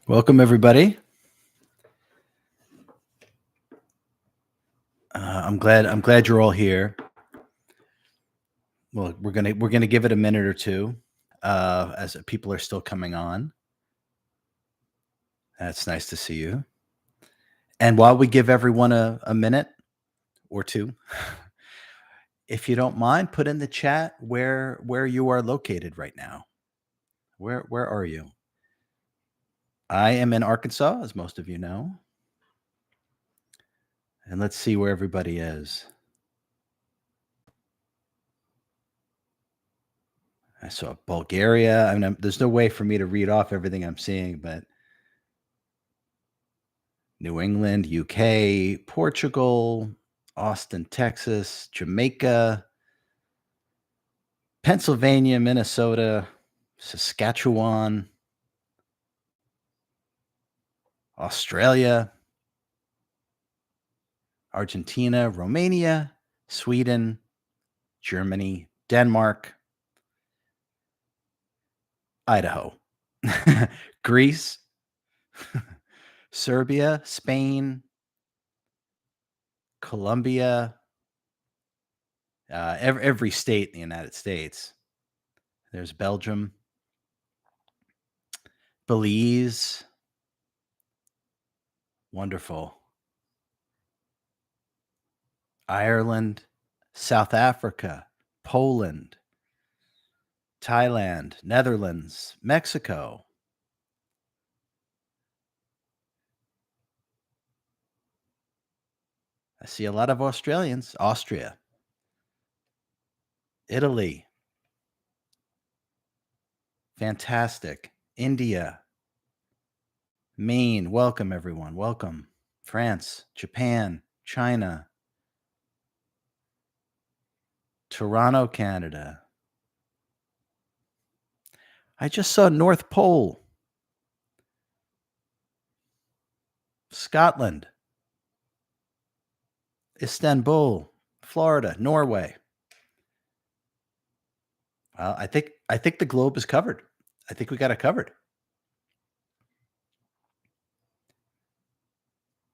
Welcome, everybody. I'm glad you're all here. Well, we're gonna give it a minute or two as people are still coming on. That's nice to see you. And while we give everyone a minute or two, if you don't mind, put in the chat where you are located right now. Where are you? I am in Arkansas, as most of you know. And let's see where everybody is. I saw Bulgaria. I mean, there's no way for me to read off everything I'm seeing, but New England, UK, Portugal, Austin, Texas, Jamaica, Pennsylvania, Minnesota, Saskatchewan, Australia, Argentina, Romania, Sweden, Germany, Denmark, Idaho, Greece, Serbia, Spain, Colombia, every state in the United States. There's Belgium, Belize. Wonderful. Ireland, South Africa, Poland, Thailand, Netherlands, Mexico. I see a lot of Australians. Austria, Italy. Fantastic. India, Maine. Welcome, everyone. Welcome. France, Japan, China, Toronto, Canada. I just saw North Pole, Scotland, Istanbul, Florida, Norway. Well, I think the globe is covered. I think we got it covered.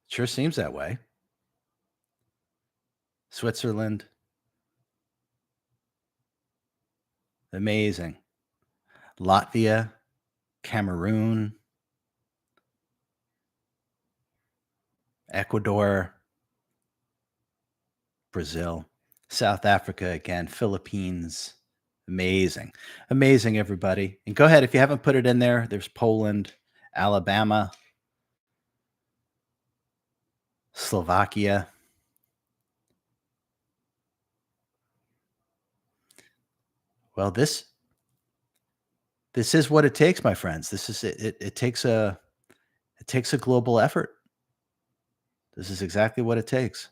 Sure seems that way. Switzerland. Amazing. Latvia, Cameroon, Ecuador, Brazil, South Africa again, Philippines. Amazing. Amazing, everybody. And go ahead, if you haven't put it in there, there's Poland, Alabama, Slovakia. Well, this is what it takes, my friends. This is it. It takes a global effort. This is exactly what it takes.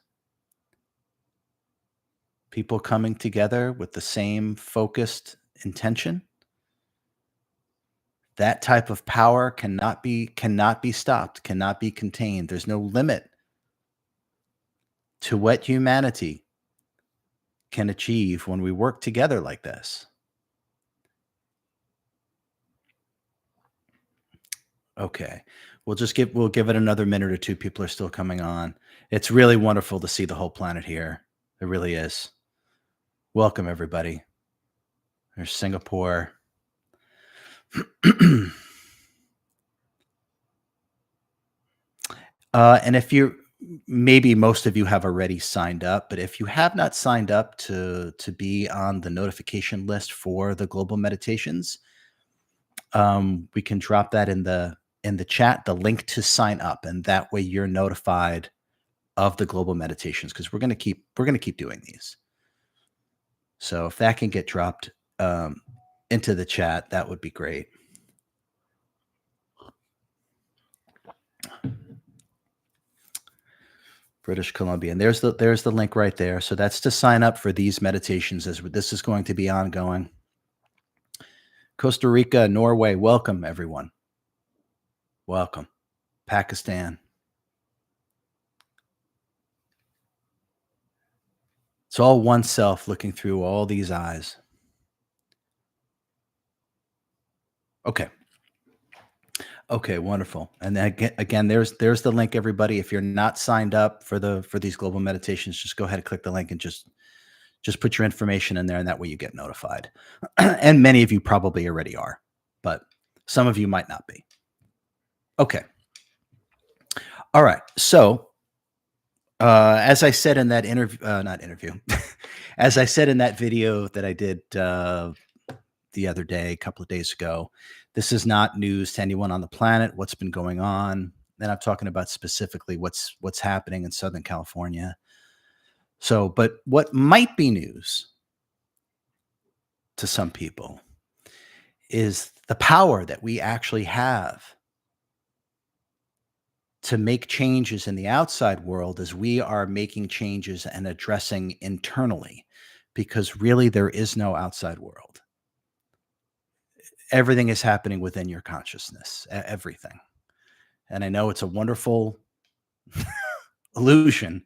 People coming together with the same focused intention. That type of power cannot be stopped, cannot be contained. There's no limit to what humanity can achieve when we work together like this. Okay. We'll give it another minute or two. People are still coming on. It's really wonderful to see the whole planet here. It really is. Welcome, everybody. There's Singapore. And if you maybe most of you have already signed up, but if you have not signed up to be on the notification list for the global meditations, we can drop that in the chat, the link to sign up, and that way you're notified of the global meditations, because we're gonna keep doing these. So if that can get dropped into the chat, that would be great. British Columbia. And there's the link right there. So that's to sign up for these meditations, as this is going to be ongoing. Costa Rica, Norway, welcome, everyone. Welcome. Pakistan. It's all oneself looking through all these eyes. Okay, wonderful. And then again, there's the link, everybody. If you're not signed up for these global meditations, just go ahead and click the link and just put your information in there, and that way you get notified. And many of you probably already are, but some of you might not be. Okay. All right. So, as I said in that interview, not interview, as I said in that video that I did the other day, a couple of days ago, this is not news to anyone on the planet. What's been going on? And I'm talking about specifically what's happening in Southern California. So, but what might be news to some people is the power that we actually have to make changes in the outside world as we are making changes and addressing internally, because really there is no outside world. Everything is happening within your consciousness, everything. And I know it's a wonderful illusion,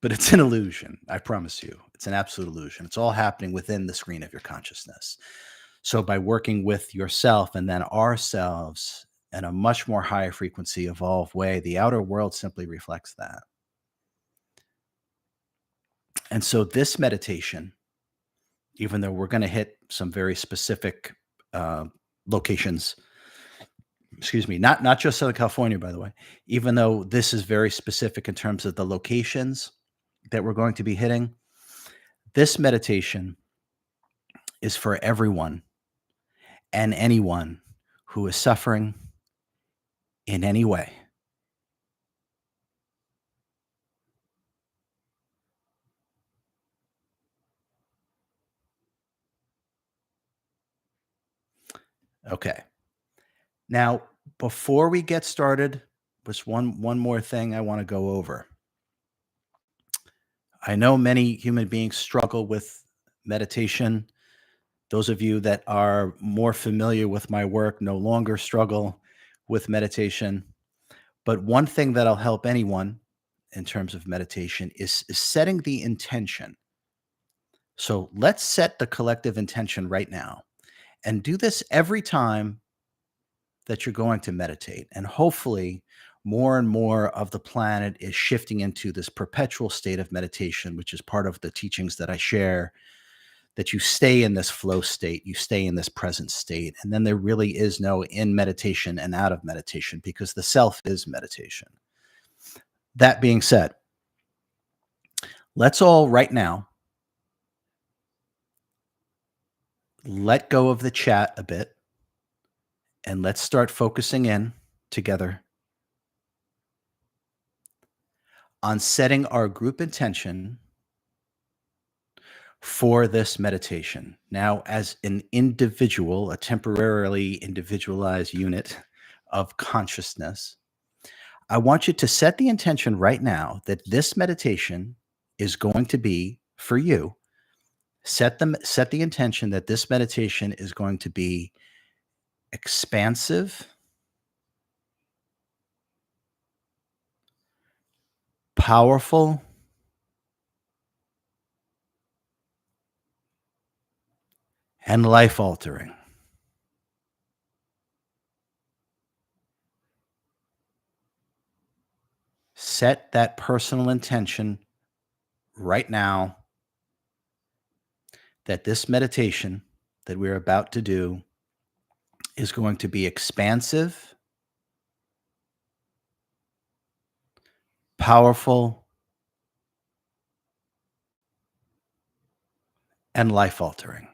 but it's an illusion. I promise you, it's an absolute illusion. It's all happening within the screen of your consciousness. So by working with yourself and then ourselves in a much more higher frequency, evolved way, the outer world simply reflects that. And so this meditation, even though we're going to hit some very specific uh, locations, excuse me, not just Southern California, by the way, even though this is very specific in terms of the locations that we're going to be hitting, this meditation is for everyone and anyone who is suffering in any way. Okay. Now, before we get started, just one more thing I want to go over. I know many human beings struggle with meditation. Those of you that are more familiar with my work no longer struggle with meditation. But one thing that'll help anyone in terms of meditation is setting the intention. So let's set the collective intention right now and do this every time that you're going to meditate. And hopefully, more and more of the planet is shifting into this perpetual state of meditation, which is part of the teachings that I share, that you stay in this flow state, you stay in this present state. And then there really is no in meditation and out of meditation, because the self is meditation. That being said, let's all right now let go of the chat a bit and let's start focusing in together on setting our group intention for this meditation. Now, as an individual, a temporarily individualized unit of consciousness, I want you to set the intention right now that this meditation is going to be for you. Set the intention that this meditation is going to be expansive, powerful, and life altering. Set that personal intention right now that this meditation that we're about to do is going to be expansive, powerful, and life altering.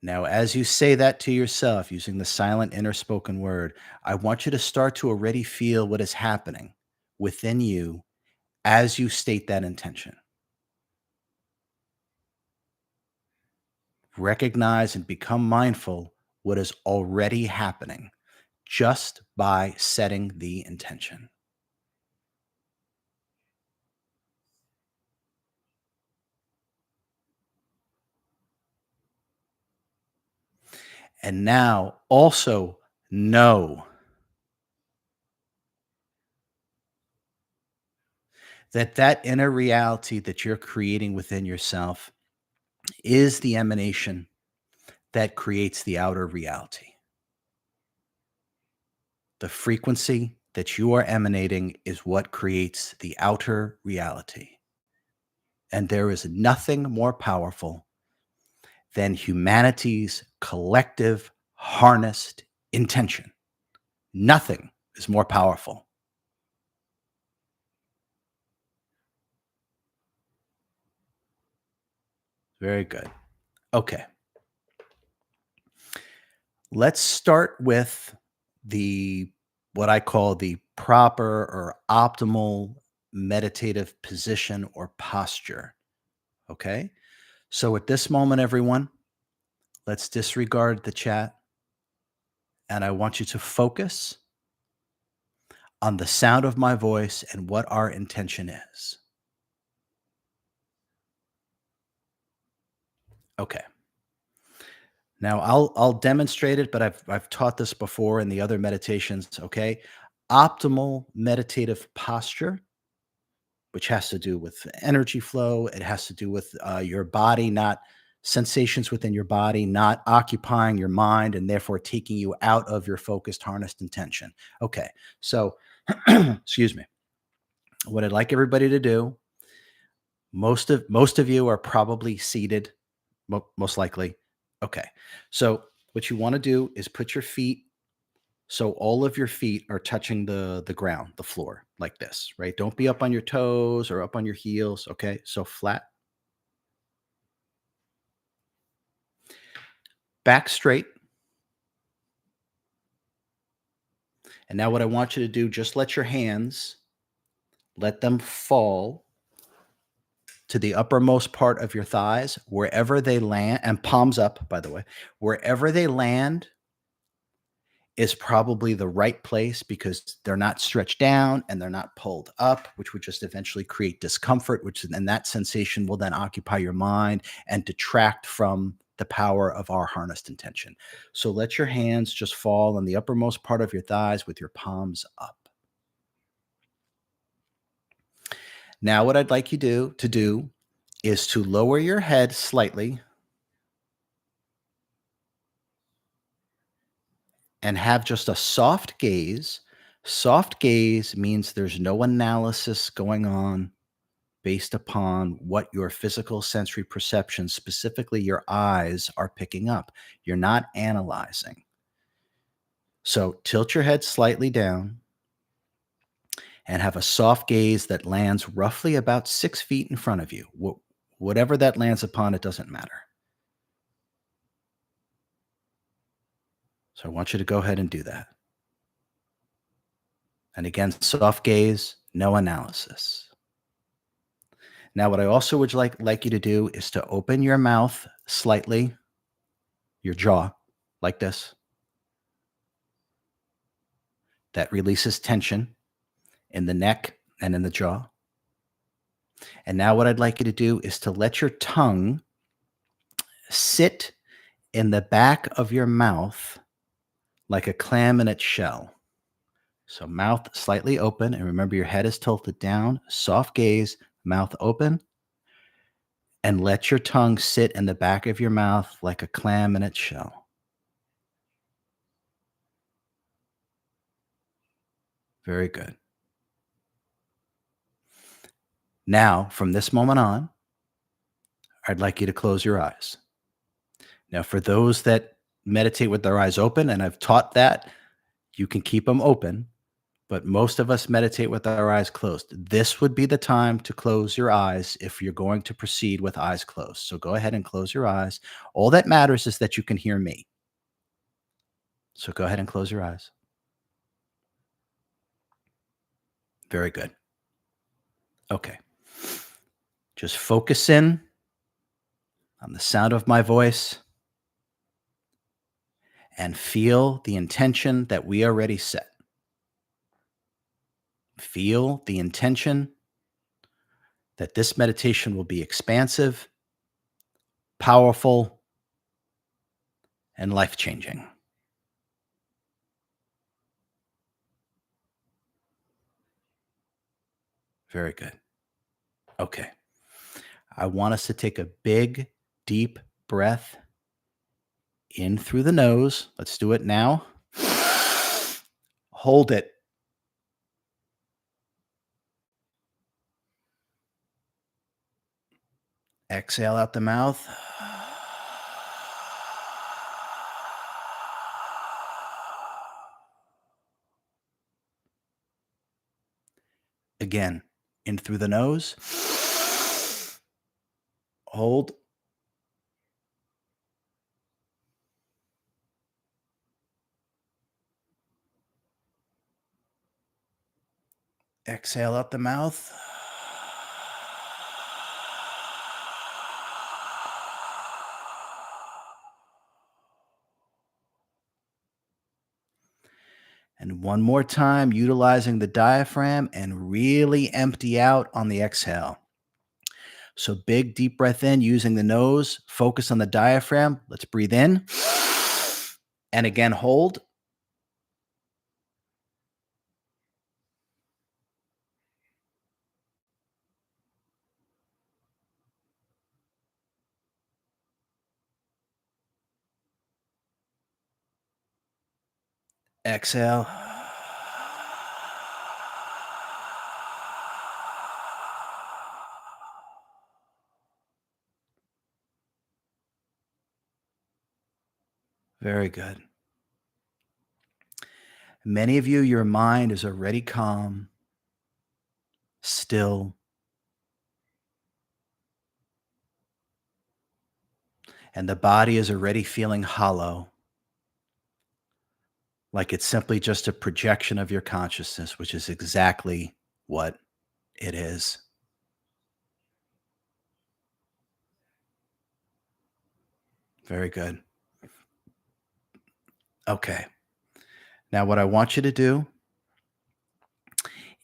Now, as you say that to yourself using the silent inner spoken word, I want you to start to already feel what is happening within you as you state that intention. Recognize and become mindful what is already happening just by setting the intention. And now also know that that inner reality that you're creating within yourself is the emanation that creates the outer reality. The frequency that you are emanating is what creates the outer reality. And there is nothing more powerful than humanity's collective harnessed intention. Nothing is more powerful. Very good. Okay. Let's start with the what I call the proper or optimal meditative position or posture. Okay. So at this moment, everyone, let's disregard the chat and I want you to focus on the sound of my voice and what our intention is. Okay. Now I'll demonstrate it, but I've taught this before in the other meditations, okay? Optimal meditative posture, which has to do with energy flow, it has to do with your body, not sensations within your body, not occupying your mind and therefore taking you out of your focused, harnessed intention. Okay, so excuse me. What I'd like everybody to do, most of you are probably seated, most likely. Okay, so what you want to do is put your feet so all of your feet are touching the ground, the floor, like this, right? Don't be up on your toes or up on your heels. Okay, so flat, back straight. And now what I want you to do, just let your hands let them fall to the uppermost part of your thighs, wherever they land, and palms up, by the way, wherever they land is probably the right place because they're not stretched down and they're not pulled up, which would just eventually create discomfort, which and that sensation will then occupy your mind and detract from the power of our harnessed intention. So let your hands just fall on the uppermost part of your thighs with your palms up. Now, what I'd like you to do is to lower your head slightly and have just a soft gaze. Soft gaze means there's no analysis going on based upon what your physical sensory perception, specifically your eyes, are picking up. You're not analyzing. So tilt your head slightly down and have a soft gaze that lands roughly about 6 feet in front of you. Whatever that lands upon, it doesn't matter. So I want you to go ahead and do that. And again, soft gaze, no analysis. Now, what I also would like you to do is to open your mouth slightly, your jaw, like this. That releases tension in the neck and in the jaw. And now, what I'd like you to do is to let your tongue sit in the back of your mouth like a clam in its shell. So, mouth slightly open. And remember, your head is tilted down, soft gaze, mouth open. And let your tongue sit in the back of your mouth like a clam in its shell. Very good. Now, from this moment on, I'd like you to close your eyes. Now, for those that meditate with their eyes open, and I've taught that, you can keep them open, but most of us meditate with our eyes closed. This would be the time to close your eyes if you're going to proceed with eyes closed. So go ahead and close your eyes. All that matters is that you can hear me. So go ahead and close your eyes. Very good. Okay. Just focus in on the sound of my voice and feel the intention that we already set. Feel the intention that this meditation will be expansive, powerful, and life changing. Very good. Okay. I want us to take a big, deep breath in through the nose. Let's do it now. Hold it. Exhale out the mouth. Again, in through the nose. Hold. Exhale out the mouth. And one more time, utilizing the diaphragm and really empty out on the exhale. So big, deep breath in using the nose. Focus on the diaphragm. Let's breathe in. And again, hold. Exhale. Very good. Many of you, your mind is already calm, still, and the body is already feeling hollow, like it's simply just a projection of your consciousness, which is exactly what it is. Very good. Okay. Now, what I want you to do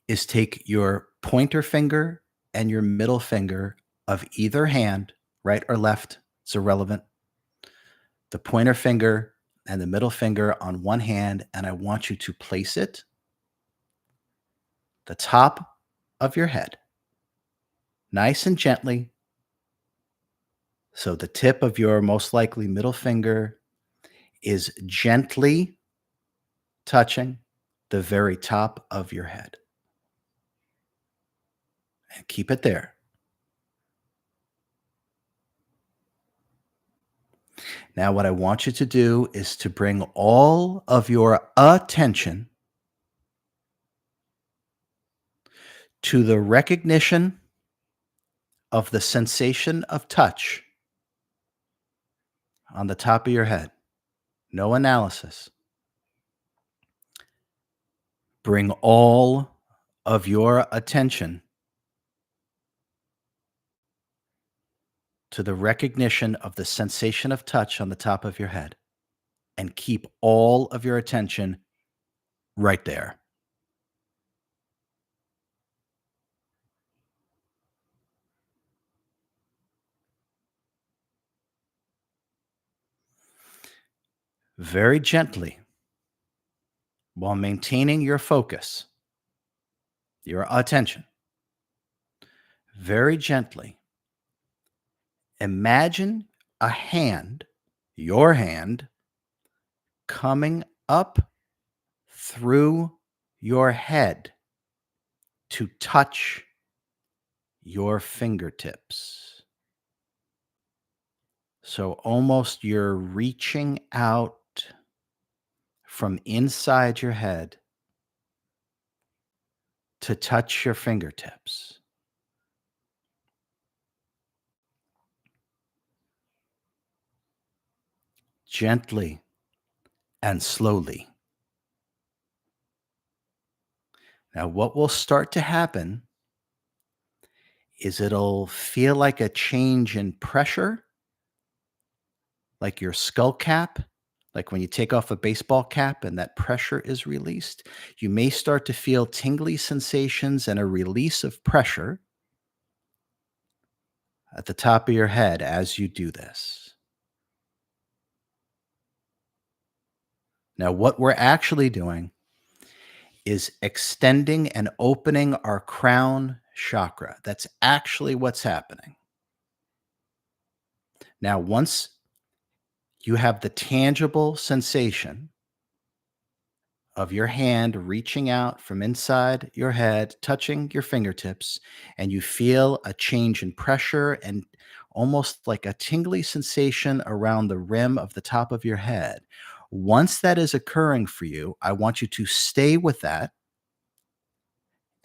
is take your pointer finger and your middle finger of either hand, right or left, it's irrelevant. The pointer finger and the middle finger on one hand, and I want you to place it the top of your head, nice and gently. So the tip of your most likely middle finger is gently touching the very top of your head. And keep it there. Now, what I want you to do is to bring all of your attention to the recognition of the sensation of touch on the top of your head. No analysis. Bring all of your attention to the recognition of the sensation of touch on the top of your head and keep all of your attention right there. Very gently, while maintaining your focus, your attention, very gently, imagine a hand, your hand, coming up through your head to touch your fingertips. So almost you're reaching out from inside your head to touch your fingertips. Gently and slowly. Now, what will start to happen is it'll feel like a change in pressure, like your skull cap, like when you take off a baseball cap and that pressure is released. You may start to feel tingly sensations and a release of pressure at the top of your head as you do this. Now, what we're actually doing is extending and opening our crown chakra. That's actually what's happening. Now, once you have the tangible sensation of your hand reaching out from inside your head, touching your fingertips, and you feel a change in pressure and almost like a tingly sensation around the rim of the top of your head. Once that is occurring for you, I want you to stay with that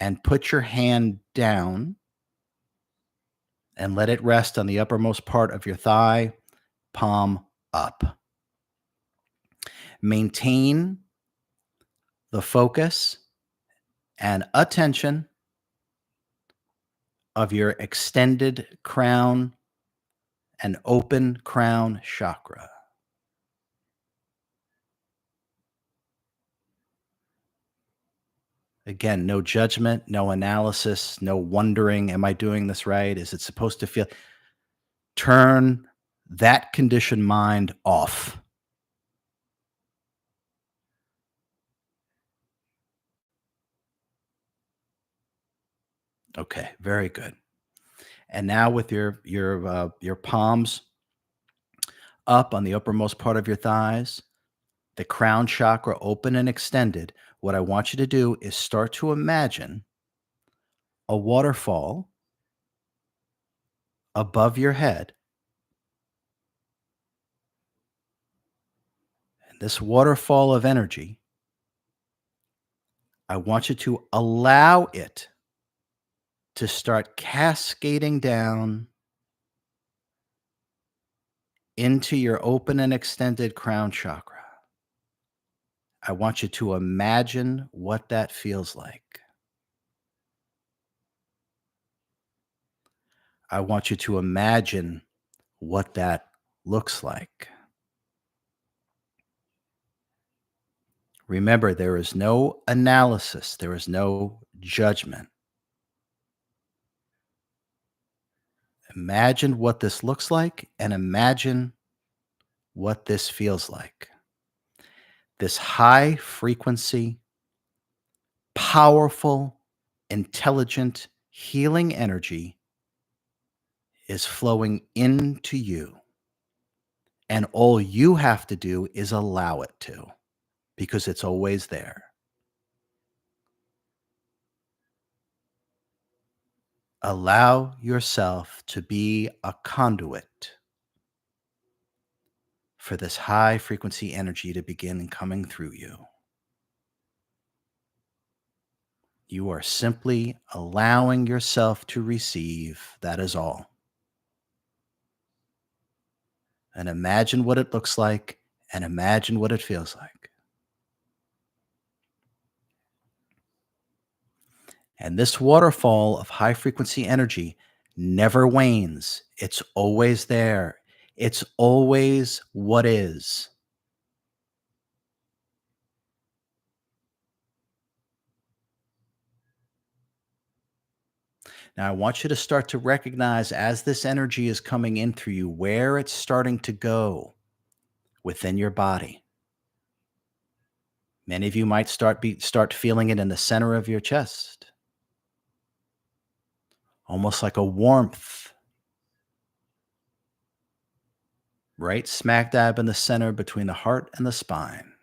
and put your hand down and let it rest on the uppermost part of your thigh, palm up. Maintain the focus and attention of your extended crown and open crown chakra. Again, no judgment, no analysis, no wondering, am I doing this right? Is it supposed to feel? Turn that conditioned mind off. Okay, very good. And now with your palms up on the uppermost part of your thighs, the crown chakra open and extended, what I want you to do is start to imagine a waterfall above your head. And this waterfall of energy, I want you to allow it to start cascading down into your open and extended crown chakra. I want you to imagine what that feels like. I want you to imagine what that looks like. Remember, there is no analysis, there is no judgment. Imagine what this looks like and imagine what this feels like. This high frequency, powerful, intelligent, healing energy is flowing into you. And all you have to do is allow it to, because it's always there. Allow yourself to be a conduit for this high frequency energy to begin coming through you. You are simply allowing yourself to receive. That is all. And imagine what it looks like and imagine what it feels like. And this waterfall of high frequency energy never wanes. It's always there. It's always what is. Now, I want you to start to recognize as this energy is coming in through you where it's starting to go within your body. Many of you might start feeling it in the center of your chest, almost like a warmth, right smack dab in the center between the heart and the spine.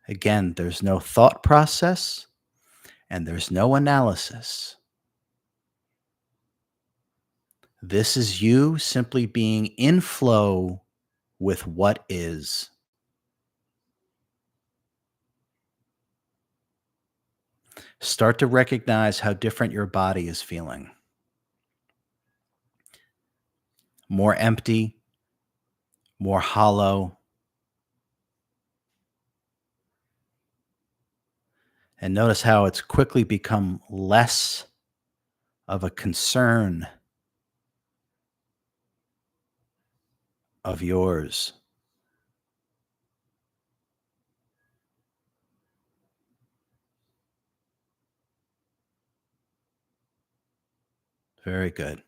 Again, there's no thought process and there's no analysis. This is you simply being in flow with what is. Start to recognize how different your body is feeling. More empty, more hollow. And notice how it's quickly become less of a concern of yours. Very good.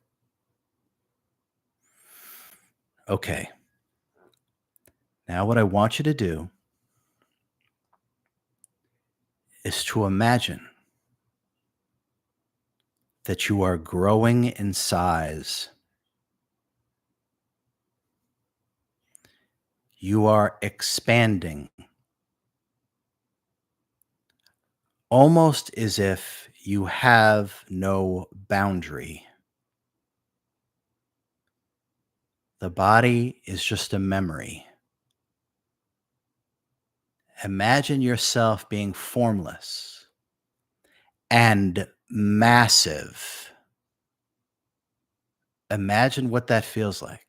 Okay. Now, what I want you to do is to imagine that you are growing in size You are expanding, almost as if you have no boundary. The body is just a memory. Imagine yourself being formless and massive. Imagine what that feels like.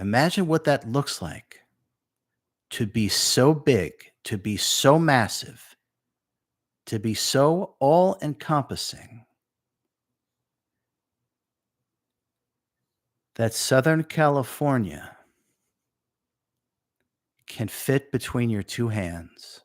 Imagine what that looks like to be so big, to be so massive, to be so all encompassing that Southern California can fit between your two hands.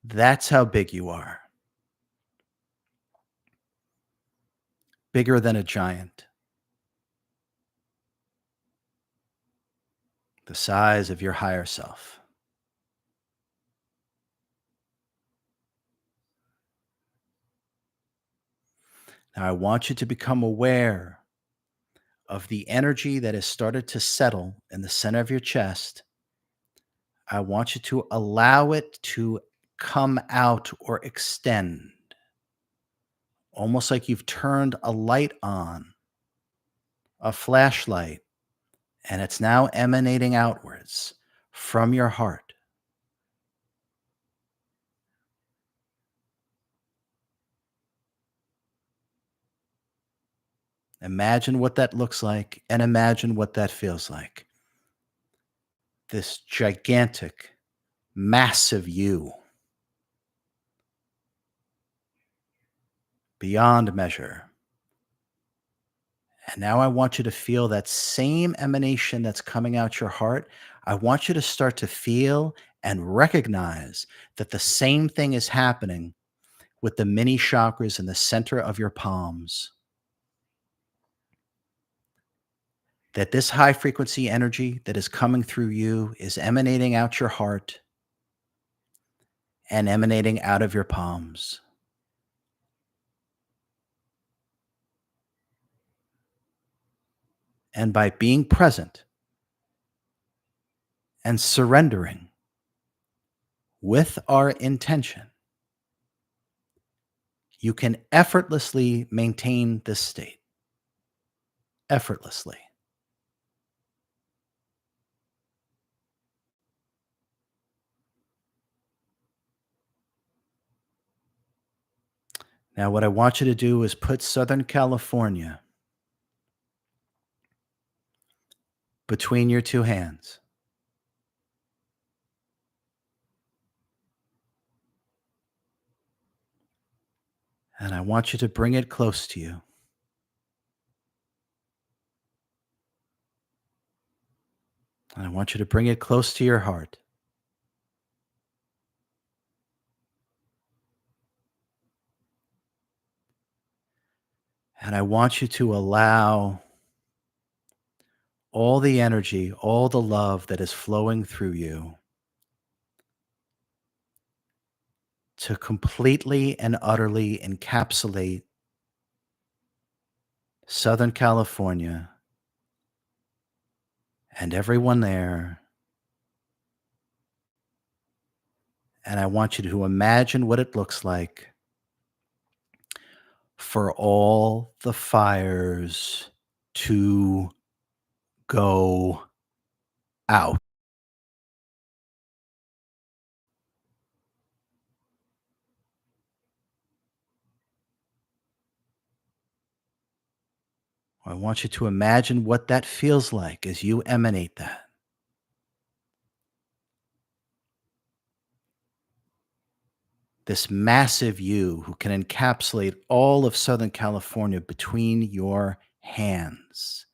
That's how big you are. Bigger than a giant, the size of your higher self. Now, I want you to become aware of the energy that has started to settle in the center of your chest. I want you to allow it to come out or extend, almost like you've turned a light on, a flashlight, and it's now emanating outwards from your heart. Imagine what that looks like and imagine what that feels like. This gigantic, massive you, beyond measure. And now I want you to feel that same emanation that's coming out your heart. I want you to start to feel and recognize that the same thing is happening with the mini chakras in the center of your palms. That this high frequency energy that is coming through you is emanating out your heart and emanating out of your palms. And by being present and surrendering with our intention, you can effortlessly maintain this state. Effortlessly. Now, what I want you to do is put Southern California between your two hands. And I want you to bring it close to you. And I want you to bring it close to your heart. And I want you to allow all the energy, all the love that is flowing through you to completely and utterly encapsulate Southern California and everyone there. And I want you to imagine what it looks like for all the fires to go out. I want you to imagine what that feels like as you emanate that. This massive you who can encapsulate all of Southern California between your hands.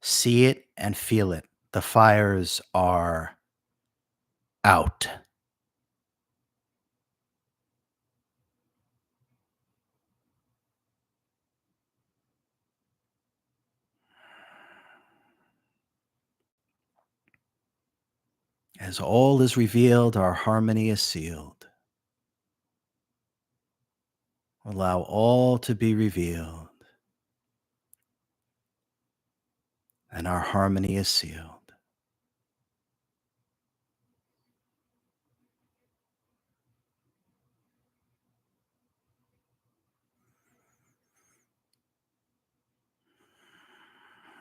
See it and feel it. The fires are out. As all is revealed, our harmony is sealed. Allow all to be revealed, and our harmony is sealed.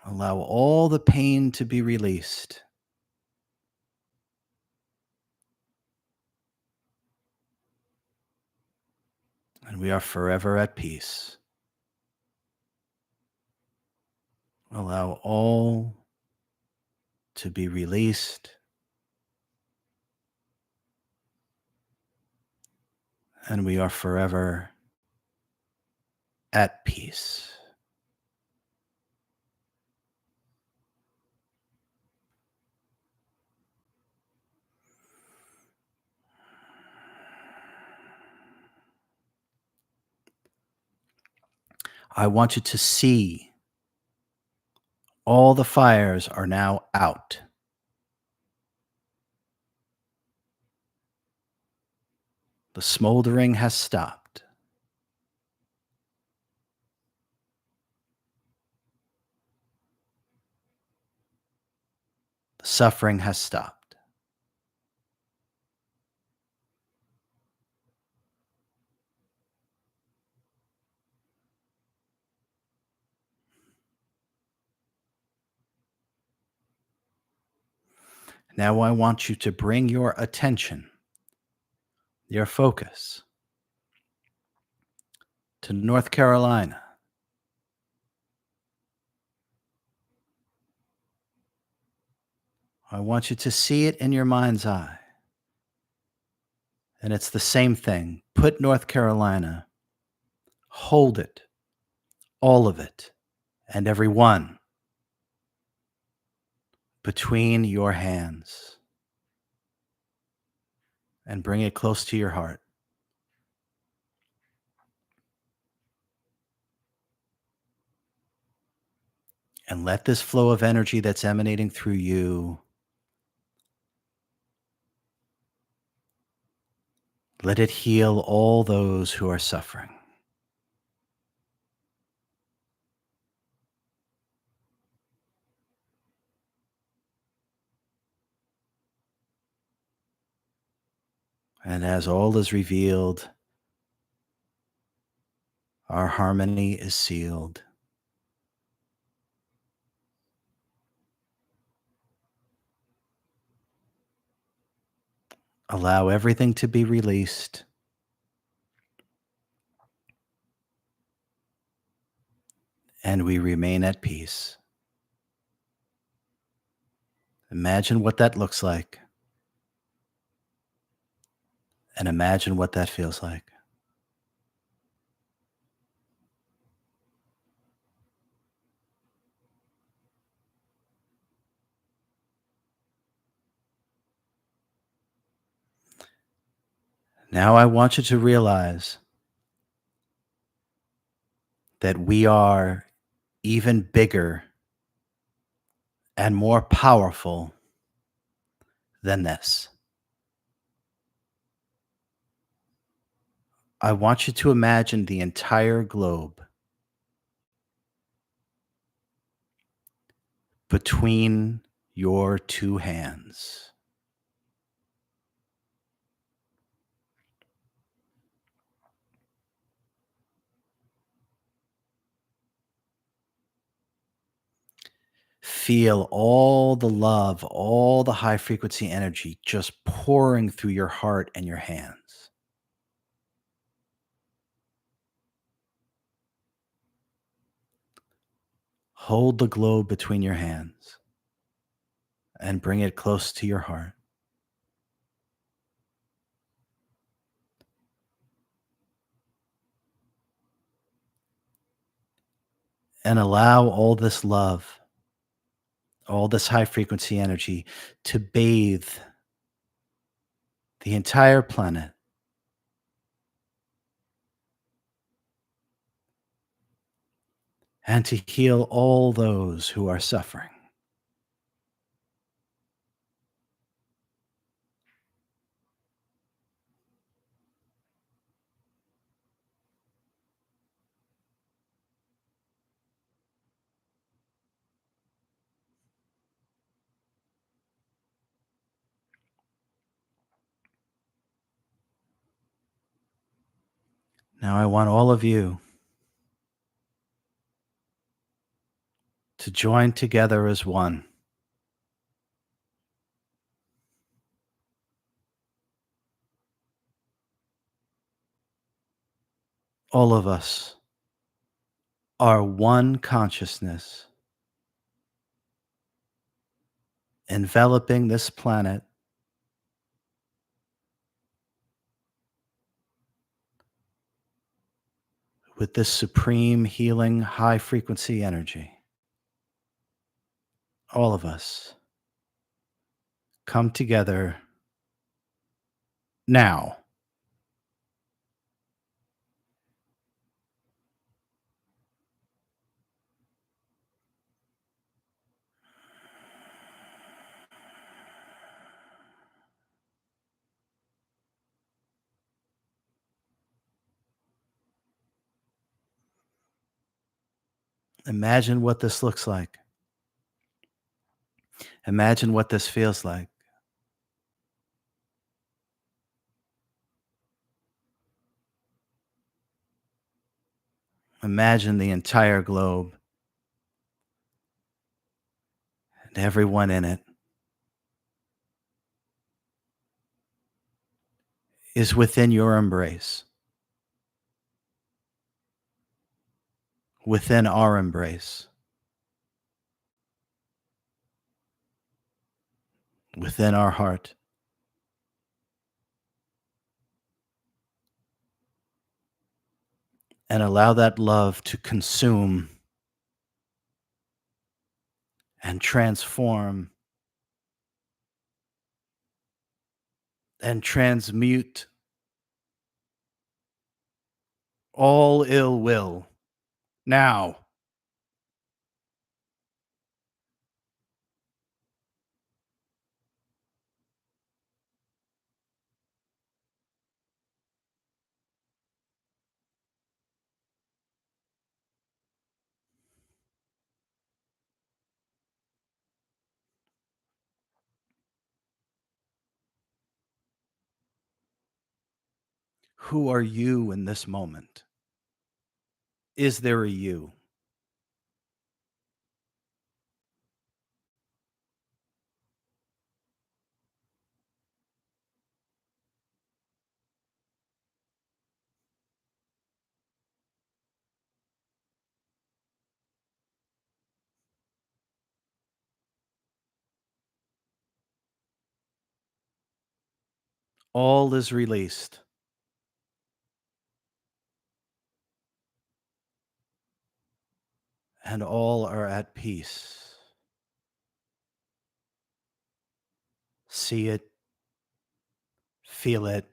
Allow all the pain to be released, and we are forever at peace. Allow all to be released, and we are forever at peace. I want you to see all the fires are now out. The smoldering has stopped. The suffering has stopped. Now I want you to bring your attention, your focus, to North Carolina. I want you to see it in your mind's eye. And it's the same thing. Put North Carolina, hold it, all of it, and every one between your hands, and bring it close to your heart. And let this flow of energy that's emanating through you, let it heal all those who are suffering. And as all is revealed, our harmony is sealed. Allow everything to be released, and we remain at peace. Imagine what that looks like, and imagine what that feels like. Now I want you to realize that we are even bigger and more powerful than this. I want you to imagine the entire globe between your two hands. Feel all the love, all the high frequency energy just pouring through your heart and your hands. Hold the globe between your hands and bring it close to your heart. And allow all this love, all this high frequency energy to bathe the entire planet and to heal all those who are suffering. Now I want all of you to join together as one. All of us are one consciousness enveloping this planet with this supreme healing high frequency energy. All of us come together now. Imagine what this looks like. Imagine what this feels like. Imagine the entire globe and everyone in it is within your embrace, within our embrace, within our heart. And allow that love to consume and transform and transmute all ill will. Now, who are you in this moment? Is there a you? All is released. And all are at peace. See it, feel it,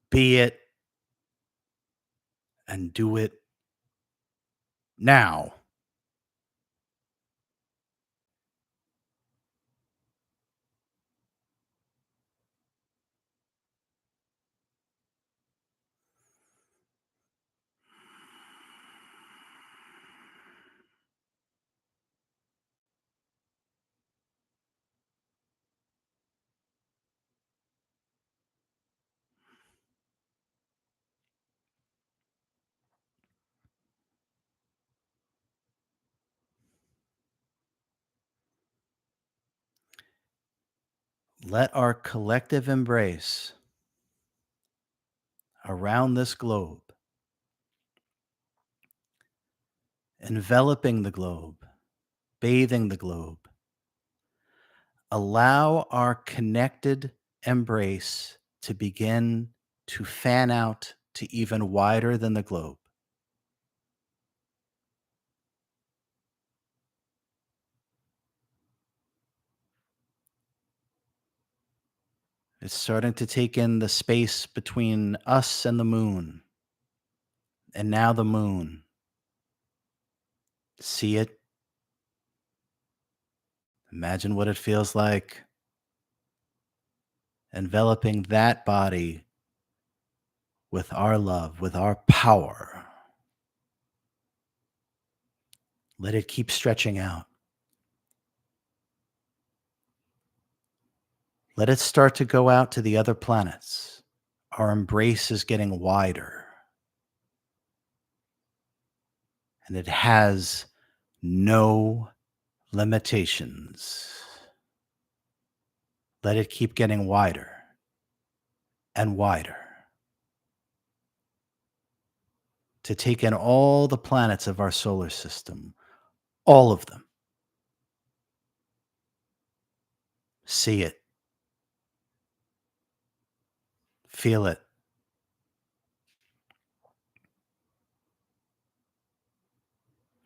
be it, and do it now. Let our collective embrace around this globe, enveloping the globe, bathing the globe, allow our connected embrace to begin to fan out to even wider than the globe. It's starting to take in the space between us and the moon, and now the moon. See it. Imagine what it feels like enveloping that body with our love, with our power. Let it keep stretching out. Let it start to go out to the other planets, Our embrace is getting wider, and it has no limitations. Let it keep getting wider and wider to take in all the planets of our solar system, all of them. See it, feel it,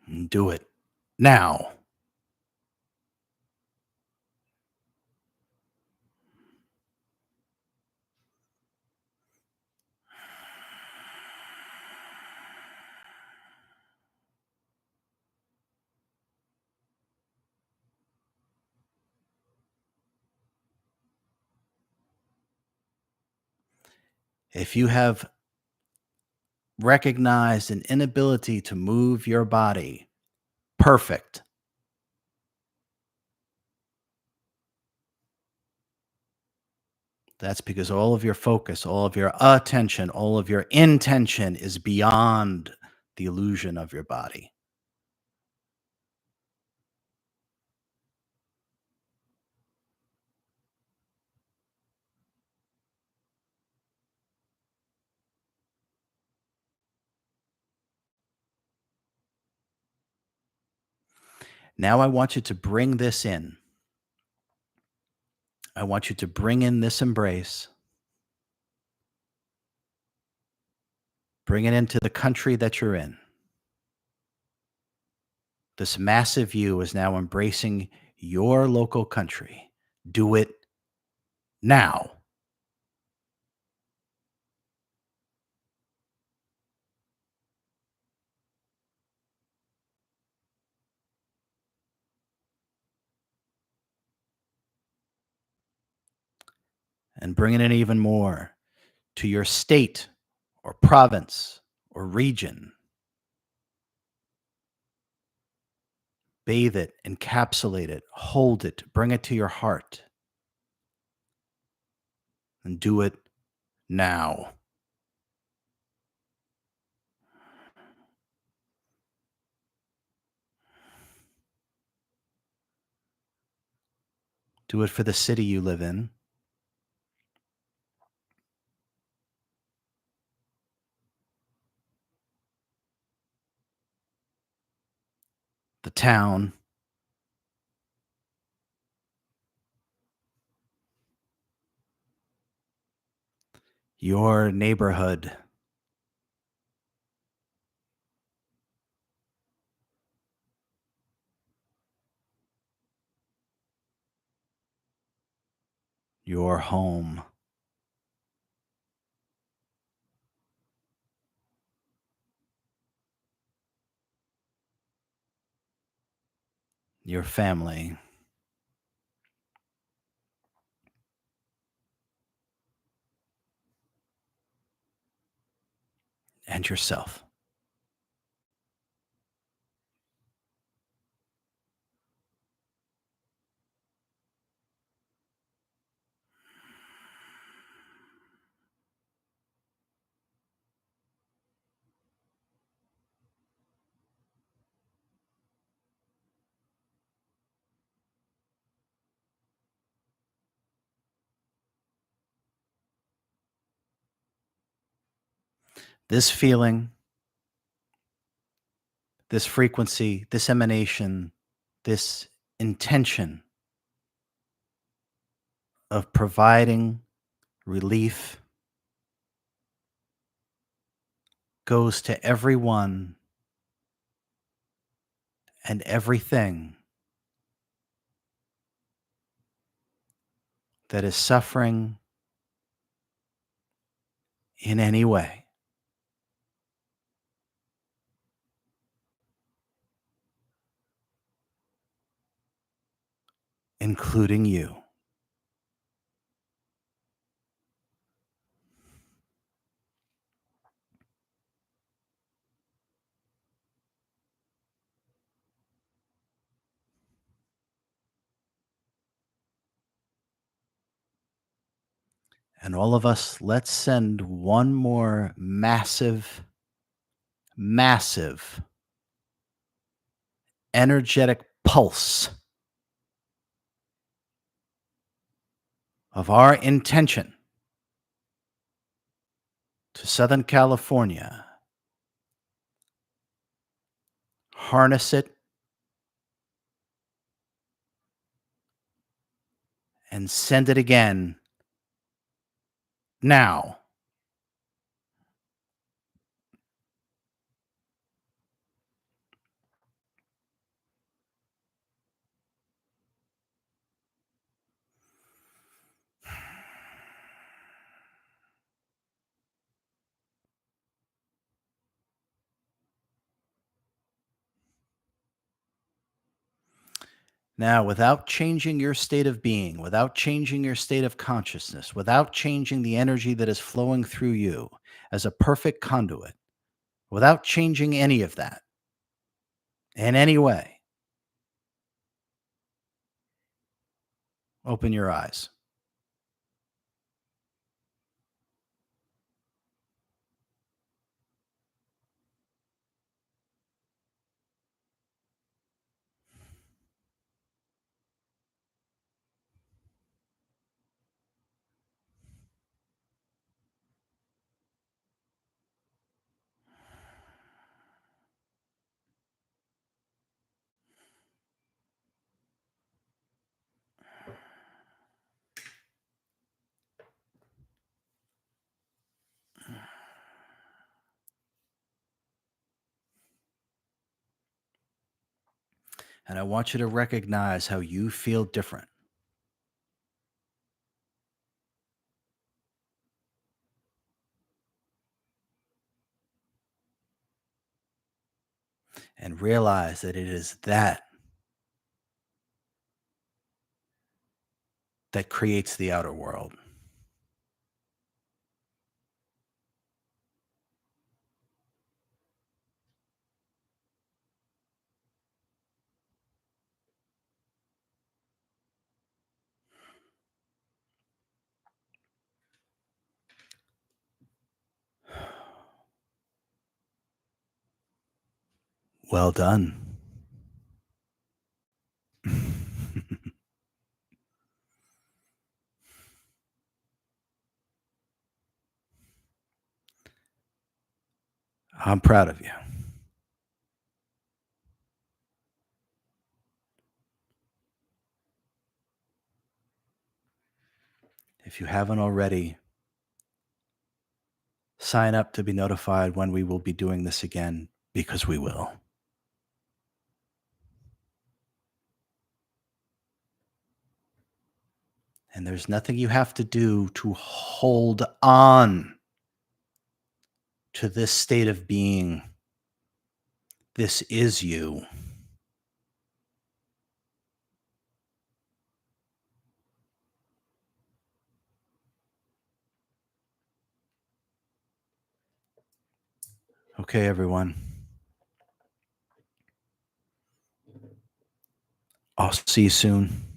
and do it now. If you have recognized an inability to move your body, perfect. That's because all of your focus, all of your attention, all of your intention is beyond the illusion of your body. Now I want you to bring this in. I want you to bring in this embrace, bring it into the country that you're in. This massive you is now embracing your local country. Do it now. And bring it in even more to your state or province or region. Bathe it, encapsulate it, hold it, bring it to your heart, and do it now. Do it for the city you live in, the town, your neighborhood, your home, your family, and yourself. This feeling, this frequency, this emanation, this intention of providing relief goes to everyone and everything that is suffering in any way, including you. And all of us, let's send one more massive, massive energetic pulse of our intention to Southern California. Harness it and send it again now. Now, without changing your state of being, without changing your state of consciousness, without changing the energy that is flowing through you as a perfect conduit, without changing any of that in any way, open your eyes. And I want you to recognize how you feel different and realize that it is that that creates the outer world. Well done. I'm proud of you. If you haven't already, sign up to be notified when we will be doing this again, because we will. And there's nothing you have to do to hold on to this state of being. This is you. Okay, everyone. I'll see you soon.